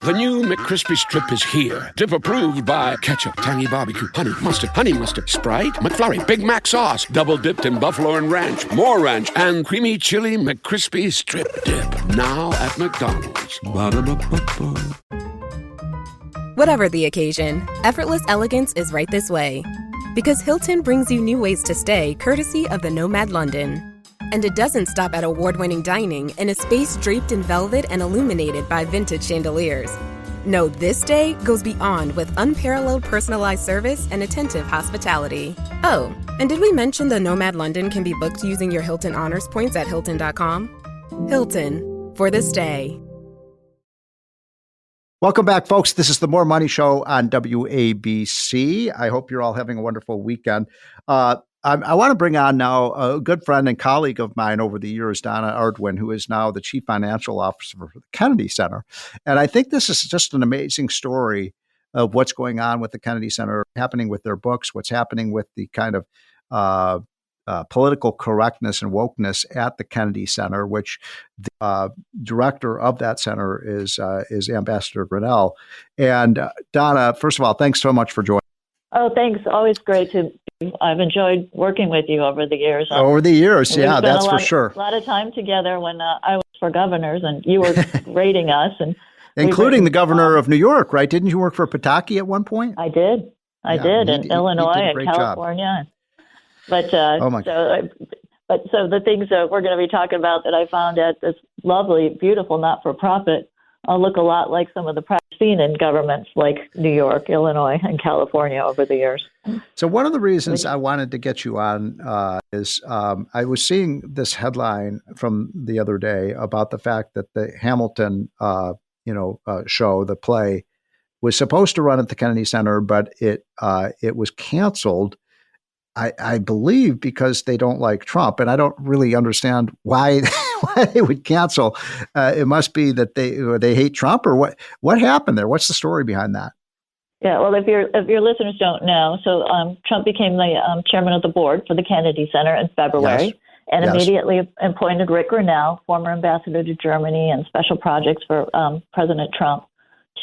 The new McCrispy Strip is here. Dip approved by ketchup, tangy barbecue, honey mustard, Sprite, McFlurry, Big Mac sauce, double dipped in buffalo and ranch, more ranch, and creamy chili McCrispy Strip Dip. Now at McDonald's. Ba-da-ba-ba-ba. Whatever the occasion, effortless elegance is right this way. Because Hilton brings you new ways to stay courtesy of the Nomad London. And it doesn't stop at award-winning dining in a space draped in velvet and illuminated by vintage chandeliers. No, this day goes beyond with unparalleled personalized service and attentive hospitality. Oh, and did we mention the Nomad London can be booked using your Hilton Honors points at Hilton.com? Hilton, for this day. Welcome back, folks. This is the More Money Show on WABC. I hope you're all having a wonderful weekend. I want to bring on now a good friend and colleague of mine over the years, Donna Arduin, who is now the Chief Financial Officer for the Kennedy Center. And I think this is just an amazing story of what's going on with the Kennedy Center, happening with their books, what's happening with the kind of political correctness and wokeness at the Kennedy Center, which the director of that center is Ambassador Grinnell. And Donna, first of all, thanks so much for joining. Oh, thanks. Always great to. I've enjoyed working with you over the years. Yeah, that's for sure. A lot of time together when I was for governors, and you were rating us, and including the governor of New York, right? Didn't you work for Pataki at one point? I did. I did in Illinois and California. Job. But so the things that we're going to be talking about that I found at this lovely, beautiful not-for-profit look a lot like some of the practice seen in governments like New York, Illinois, and California over the years. So one of the reasons I wanted to get you on is I was seeing this headline from the other day about the fact that the Hamilton, show, the play, was supposed to run at the Kennedy Center, but it was canceled. I believe because they don't like Trump, and I don't really understand why they would cancel. It must be that they hate Trump, or what happened there? What's the story behind that? Yeah, well, if your listeners don't know, so Trump became the chairman of the board for the Kennedy Center in February, and immediately appointed Rick Grinnell, former ambassador to Germany and special projects for President Trump,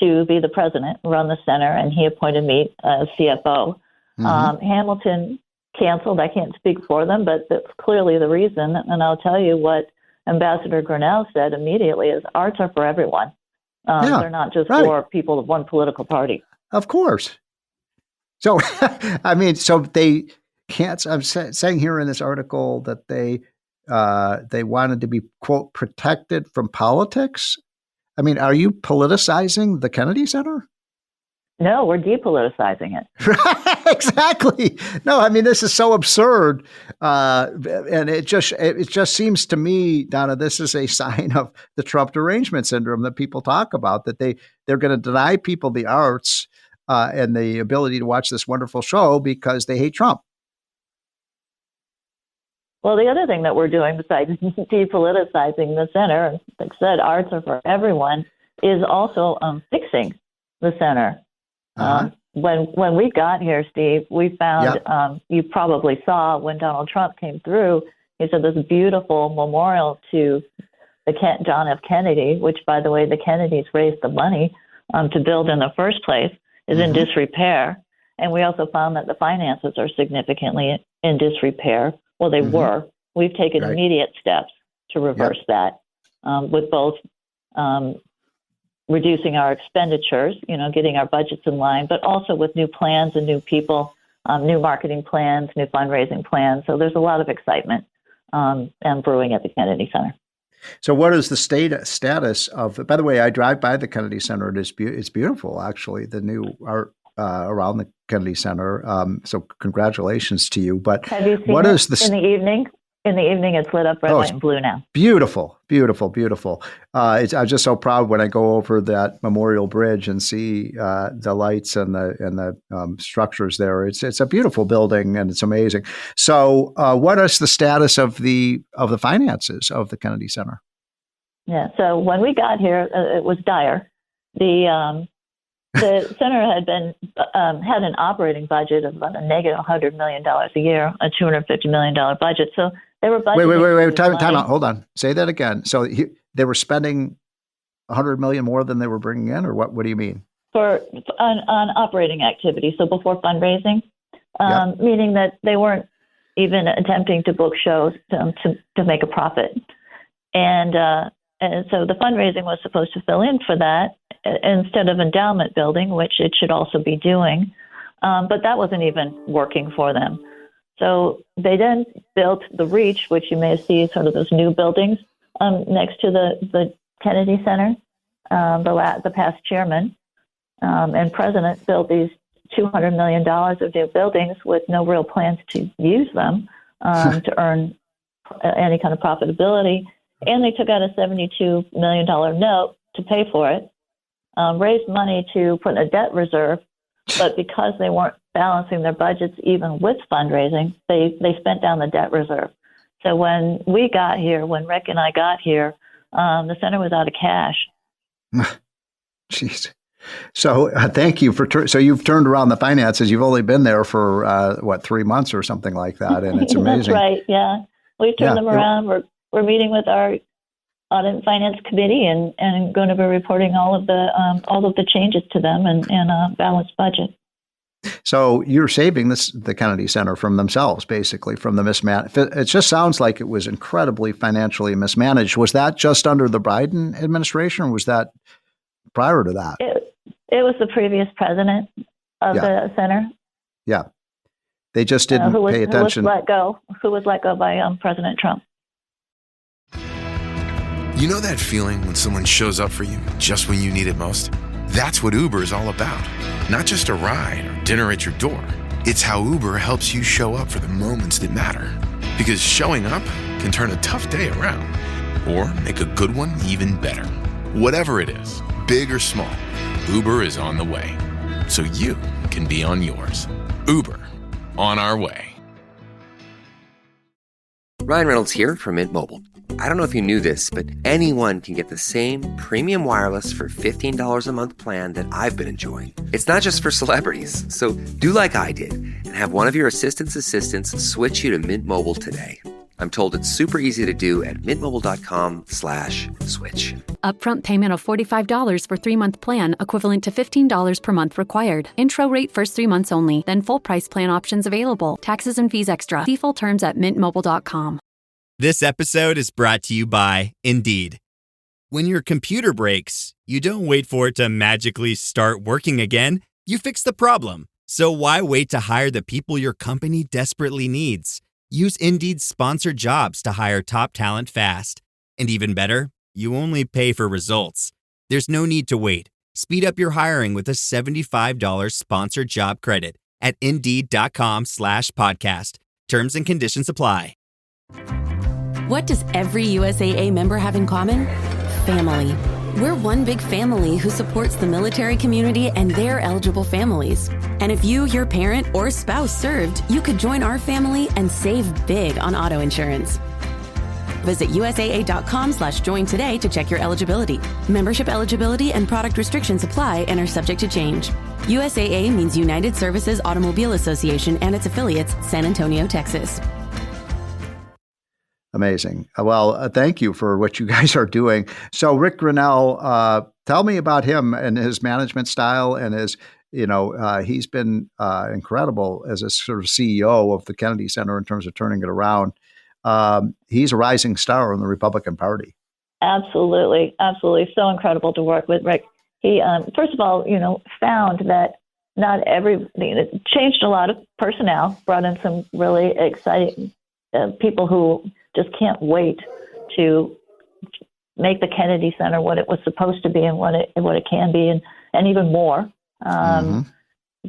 to be the president, run the center, and he appointed me as CFO. Mm-hmm. Hamilton canceled. I can't speak for them, but that's clearly the reason. And I'll tell you what Ambassador Grinnell said immediately is arts are for everyone. They're not just for people of one political party. Of course. So, I mean, so they can't, I'm saying here in this article that they wanted to be, quote, protected from politics. I mean, are you politicizing the Kennedy Center? No, we're depoliticizing it. Exactly. No, I mean, this is so absurd. And it just seems to me, Donna, this is a sign of the Trump derangement syndrome that people talk about, that they're going to deny people the arts and the ability to watch this wonderful show because they hate Trump. Well, the other thing that we're doing besides depoliticizing the center, like I said, arts are for everyone, is also fixing the center. When we got here, Steve, we found, you probably saw when Donald Trump came through, he said this beautiful memorial to John F. Kennedy, which, by the way, the Kennedys raised the money to build in the first place, is in disrepair. And we also found that the finances are significantly in disrepair. Well, they were. We've taken immediate steps to reverse that with both reducing our expenditures, getting our budgets in line, but also with new plans and new people, new marketing plans, new fundraising plans. So there's a lot of excitement and brewing at the Kennedy Center. So what is the status of, by the way, I drive by the Kennedy Center. It's beautiful, actually, the new art around the Kennedy Center. So congratulations to you. But have you seen it in the evening? In the evening, it's lit up red, white, and blue now. Beautiful, beautiful, beautiful. I'm just so proud when I go over that Memorial Bridge and see the lights and the structures there. It's a beautiful building and it's amazing. So, what is the status of the finances of the Kennedy Center? Yeah. So when we got here, it was dire. The center had an operating budget of about a negative $100 million a year, a $250 million budget. So they were budgeting. Wait. Time out. Hold on. Say that again. So they were spending $100 million more than they were bringing in, or what do you mean? On operating activity, so before fundraising, Yep. meaning that they weren't even attempting to book shows to make a profit. And so the fundraising was supposed to fill in for that instead of endowment building, which it should also be doing. But that wasn't even working for them. So they then built the Reach, which you may see sort of those new buildings next to the Kennedy Center. The past chairman and president built these $200 million of new buildings with no real plans to use them to earn any kind of profitability. And they took out a $72 million note to pay for it, raised money to put in a debt reserve, but because they weren't balancing their budgets even with fundraising, they spent down the debt reserve. So when we got here, when Rick and I got here, the center was out of cash. Jeez. So thank you so you've turned around the finances. You've only been there for 3 months or something like that, and it's amazing. That's right. Yeah, we've turned them around. We're meeting with our audit and finance committee and going to be reporting all of the changes to them and a balanced budget. So you're saving the Kennedy Center from themselves, basically, from the mismanagement. It just sounds like it was incredibly financially mismanaged. Was that just under the Biden administration, or was that prior to that? It was the previous president of the center. Yeah. They just didn't pay attention. Who was let go by President Trump. You know that feeling when someone shows up for you just when you need it most? That's what Uber is all about. Not just a ride or dinner at your door. It's how Uber helps you show up for the moments that matter. Because showing up can turn a tough day around or make a good one even better. Whatever it is, big or small, Uber is on the way. So you can be on yours. Uber, on our way. Ryan Reynolds here from Mint Mobile. I don't know if you knew this, but anyone can get the same premium wireless for $15 a month plan that I've been enjoying. It's not just for celebrities. So do like I did and have one of your assistants switch you to Mint Mobile today. I'm told it's super easy to do at mintmobile.com/switch. Upfront payment of $45 for 3-month plan, equivalent to $15 per month required. Intro rate first 3 months only, then full price plan options available. Taxes and fees extra. See full terms at mintmobile.com. This episode is brought to you by Indeed. When your computer breaks, you don't wait for it to magically start working again. You fix the problem. So why wait to hire the people your company desperately needs? Use Indeed's sponsored jobs to hire top talent fast. And even better, you only pay for results. There's no need to wait. Speed up your hiring with a $75 sponsored job credit at Indeed.com/podcast. Terms and conditions apply. What does every USAA member have in common? Family. We're one big family who supports the military community and their eligible families. And if you, your parent, or spouse served, you could join our family and save big on auto insurance. Visit USAA.com/join today to check your eligibility. Membership eligibility and product restrictions apply and are subject to change. USAA means United Services Automobile Association and its affiliates, San Antonio, Texas. Amazing. Well, thank you for what you guys are doing. So Rick Grinnell, tell me about him and his management style and his, he's been incredible as a sort of CEO of the Kennedy Center in terms of turning it around. He's a rising star in the Republican Party. Absolutely. Absolutely. So incredible to work with Rick. He, first of all, found that it changed a lot of personnel, brought in some really exciting people who just can't wait to make the Kennedy Center what it was supposed to be and what it can be, and even more.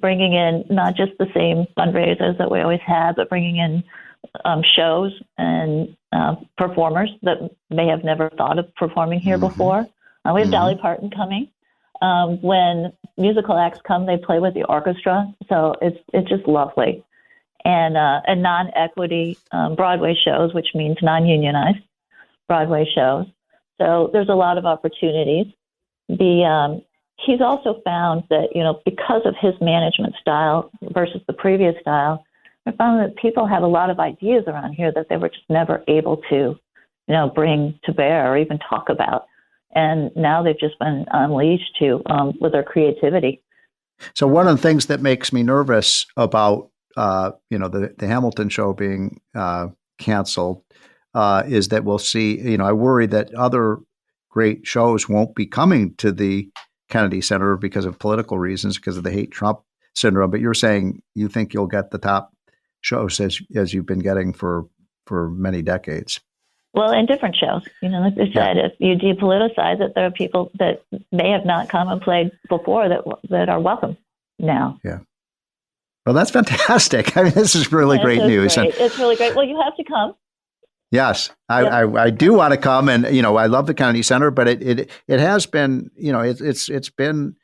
Bringing in not just the same fundraisers that we always had, but bringing in shows and performers that may have never thought of performing here before. We have Dolly Parton coming. When musical acts come, they play with the orchestra, so it's just lovely. And non-equity Broadway shows, which means non-unionized Broadway shows. So there's a lot of opportunities. He's also found that, because of his management style versus the previous style, I found that people have a lot of ideas around here that they were just never able to, bring to bear or even talk about. And now they've just been unleashed with their creativity. So one of the things that makes me nervous about the Hamilton show being canceled is that we'll see. I worry that other great shows won't be coming to the Kennedy Center because of political reasons, because of the hate Trump syndrome. But you're saying you think you'll get the top shows as you've been getting for many decades. Well, in different shows, like I said, if you depoliticize it, there are people that may have not come and played before that are welcome now. Yeah. Well, that's fantastic. I mean, this is really great news. Great. It's really great. Well, you have to come. Yes, I do want to come, and I love the Kennedy Center, but it has been it's been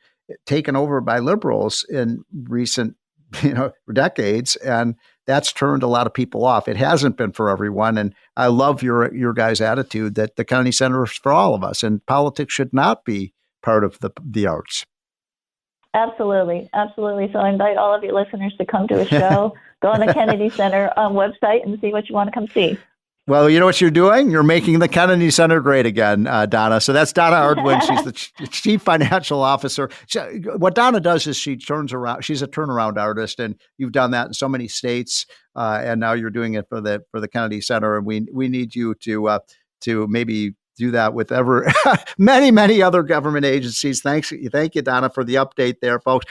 taken over by liberals in recent decades, and that's turned a lot of people off. It hasn't been for everyone, and I love your guys' attitude that the Kennedy Center is for all of us, and politics should not be part of the arts. Absolutely. So I invite all of your listeners to come to a show. Go on the Kennedy Center website and see what you want to come see. Well, you know what you're doing? You're making the Kennedy Center great again, Donna. So that's Donna Arduin. She's the chief financial officer. What Donna does is she turns around. She's a turnaround artist, and you've done that in so many states. And now you're doing it for the Kennedy Center. And we need you to maybe do that with many other government agencies. Thank you, Donna, for the update there, folks.